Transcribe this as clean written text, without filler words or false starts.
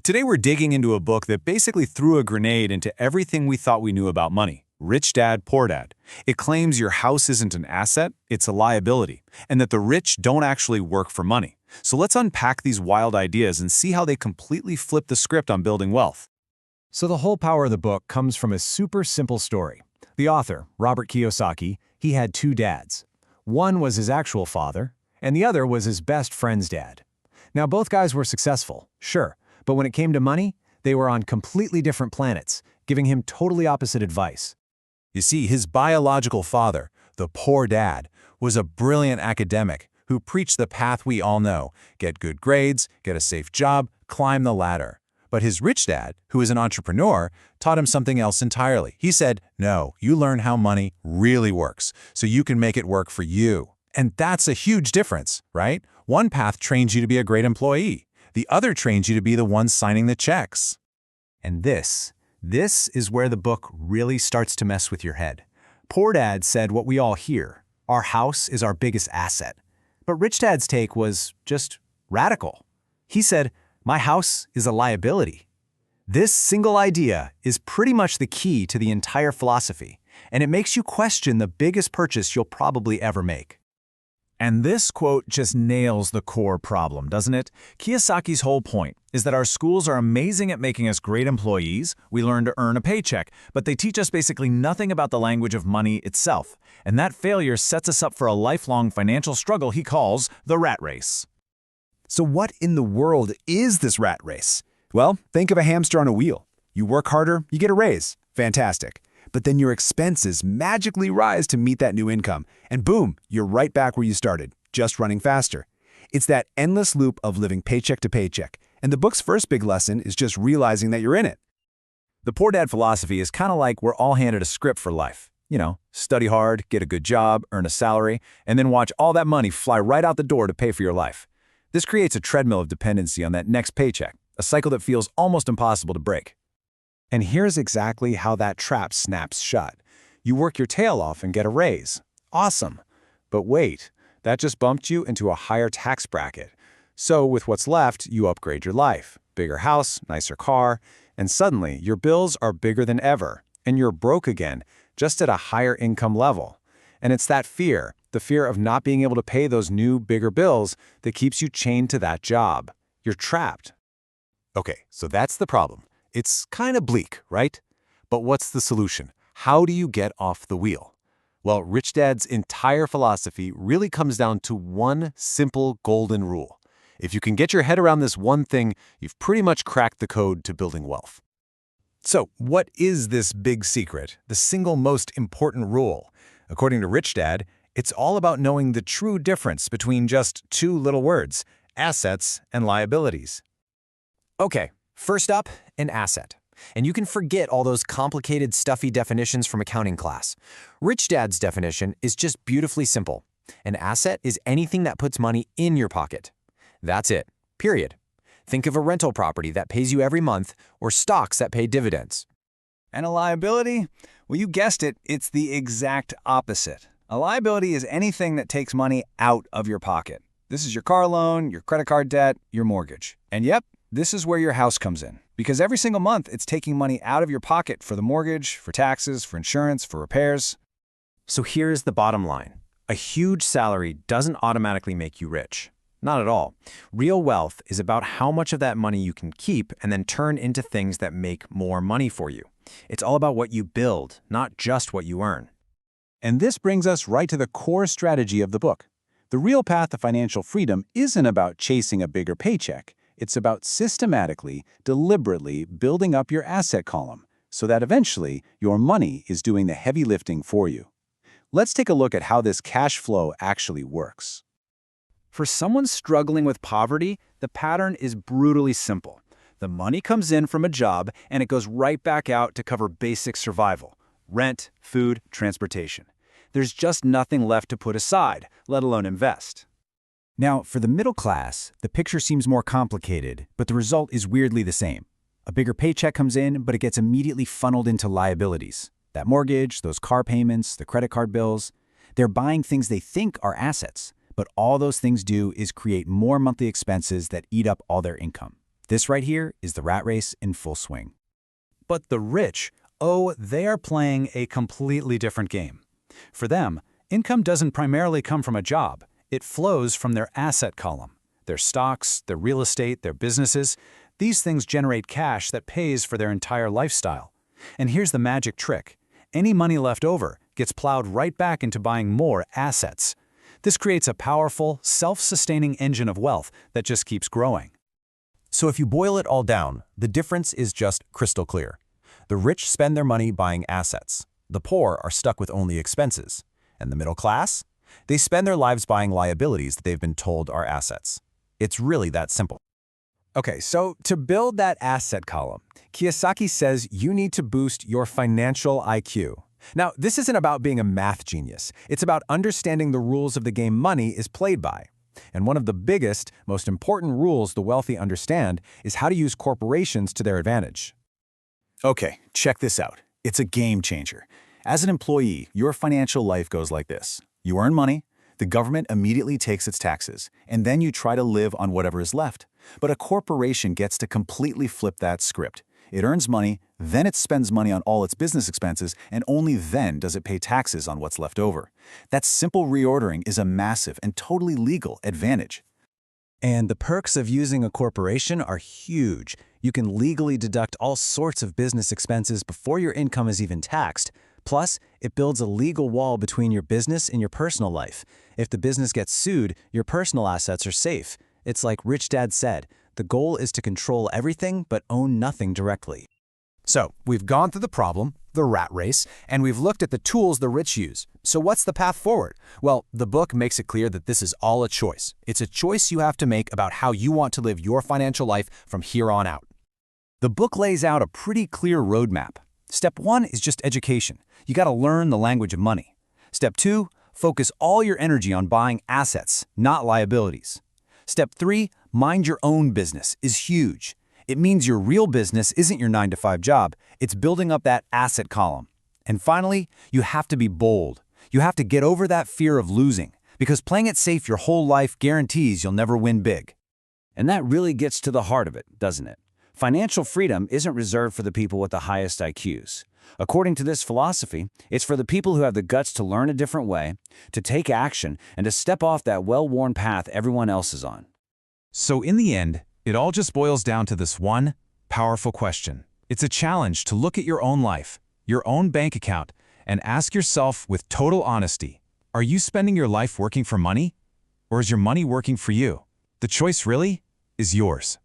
Today we're digging into a book that basically threw a grenade into everything we thought we knew about money. Rich Dad, Poor Dad. It claims your house isn't an asset, it's a liability, and that the rich don't actually work for money. So let's unpack these wild ideas and see how they completely flip the script on building wealth. So the whole power of the book comes from a super simple story. The author, Robert Kiyosaki, he had two dads. One was his actual father, and the other was his best friend's dad. Now both guys were successful, sure, but when it came to money, they were on completely different planets, giving him totally opposite advice. You see, his biological father, the poor dad, was a brilliant academic who preached the path we all know: get good grades, get a safe job, climb the ladder. But his rich dad, who is an entrepreneur, taught him something else entirely. He said, no, you learn how money really works, so you can make it work for you. And that's a huge difference, right? One path trains you to be a great employee. The other trains you to be the one signing the checks. And this is where the book really starts to mess with your head. Poor Dad said what we all hear: our house is our biggest asset. But Rich Dad's take was just radical. He said, my house is a liability. This single idea is pretty much the key to the entire philosophy, and it makes you question the biggest purchase you'll probably ever make. And this quote just nails the core problem, doesn't it? Kiyosaki's whole point is that our schools are amazing at making us great employees. We learn to earn a paycheck, but they teach us basically nothing about the language of money itself. And that failure sets us up for a lifelong financial struggle he calls the rat race. So what in the world is this rat race? Well, think of a hamster on a wheel. You work harder, you get a raise. Fantastic. But then your expenses magically rise to meet that new income, and boom, you're right back where you started, just running faster. It's that endless loop of living paycheck to paycheck, and the book's first big lesson is just realizing that you're in it. The Poor Dad philosophy is kind of like we're all handed a script for life. You know, study hard, get a good job, earn a salary, and then watch all that money fly right out the door to pay for your life. This creates a treadmill of dependency on that next paycheck, a cycle that feels almost impossible to break. And here's exactly how that trap snaps shut. You work your tail off and get a raise. Awesome. But wait, that just bumped you into a higher tax bracket. So with what's left, you upgrade your life. Bigger house, nicer car, and suddenly your bills are bigger than ever, and you're broke again, just at a higher income level. And it's that fear, the fear of not being able to pay those new, bigger bills, that keeps you chained to that job. You're trapped. Okay, so that's the problem. It's kind of bleak, right? But what's the solution? How do you get off the wheel? Well, Rich Dad's entire philosophy really comes down to one simple golden rule. If you can get your head around this one thing, you've pretty much cracked the code to building wealth. So what is this big secret, the single most important rule? According to Rich Dad, it's all about knowing the true difference between just two little words: assets and liabilities. Okay, first up, an asset. And you can forget all those complicated, stuffy definitions from accounting class. Rich Dad's definition is just beautifully simple. An asset is anything that puts money in your pocket. That's it, period. Think of a rental property that pays you every month, or stocks that pay dividends. And a liability? Well, you guessed it, it's the exact opposite. A liability is anything that takes money out of your pocket. This is your car loan, your credit card debt, your mortgage. And yep, this is where your house comes in. Because every single month, it's taking money out of your pocket for the mortgage, for taxes, for insurance, for repairs. So here's the bottom line. A huge salary doesn't automatically make you rich. Not at all. Real wealth is about how much of that money you can keep and then turn into things that make more money for you. It's all about what you build, not just what you earn. And this brings us right to the core strategy of the book. The real path to financial freedom isn't about chasing a bigger paycheck. It's about systematically, deliberately building up your asset column so that eventually your money is doing the heavy lifting for you. Let's take a look at how this cash flow actually works. For someone struggling with poverty, the pattern is brutally simple. The money comes in from a job and it goes right back out to cover basic survival: rent, food, transportation. There's just nothing left to put aside, let alone invest. Now, for the middle class, the picture seems more complicated, but the result is weirdly the same. A bigger paycheck comes in, but it gets immediately funneled into liabilities. That mortgage, those car payments, the credit card bills. They're buying things they think are assets, but all those things do is create more monthly expenses that eat up all their income. This right here is the rat race in full swing. But the rich, oh, they are playing a completely different game. For them, income doesn't primarily come from a job. It flows from their asset column. Their stocks, their real estate, their businesses. These things generate cash that pays for their entire lifestyle. And here's the magic trick. Any money left over gets plowed right back into buying more assets. This creates a powerful, self-sustaining engine of wealth that just keeps growing. So if you boil it all down, the difference is just crystal clear. The rich spend their money buying assets. The poor are stuck with only expenses. And the middle class? They spend their lives buying liabilities that they've been told are assets. It's really that simple. Okay, so to build that asset column, Kiyosaki says you need to boost your financial IQ. Now, this isn't about being a math genius. It's about understanding the rules of the game money is played by. And one of the biggest, most important rules the wealthy understand is how to use corporations to their advantage. Okay, check this out. It's a game changer. As an employee, your financial life goes like this. You earn money, the government immediately takes its taxes, and then you try to live on whatever is left. But a corporation gets to completely flip that script. It earns money, then it spends money on all its business expenses, and only then does it pay taxes on what's left over. That simple reordering is a massive and totally legal advantage. And the perks of using a corporation are huge. You can legally deduct all sorts of business expenses before your income is even taxed. Plus, it builds a legal wall between your business and your personal life. If the business gets sued, your personal assets are safe. It's like Rich Dad said, the goal is to control everything but own nothing directly. So, we've gone through the problem, the rat race, and we've looked at the tools the rich use. So what's the path forward? Well, the book makes it clear that this is all a choice. It's a choice you have to make about how you want to live your financial life from here on out. The book lays out a pretty clear roadmap. Step 1 is just education. You got to learn the language of money. Step 2, focus all your energy on buying assets, not liabilities. Step 3, mind your own business is huge. It means your real business isn't your 9-to-5 job, it's building up that asset column. And finally, you have to be bold. You have to get over that fear of losing, because playing it safe your whole life guarantees you'll never win big. And that really gets to the heart of it, doesn't it? Financial freedom isn't reserved for the people with the highest IQs. According to this philosophy, it's for the people who have the guts to learn a different way, to take action, and to step off that well-worn path everyone else is on. So in the end, it all just boils down to this one powerful question. It's a challenge to look at your own life, your own bank account, and ask yourself with total honesty, are you spending your life working for money? Or is your money working for you? The choice really is yours.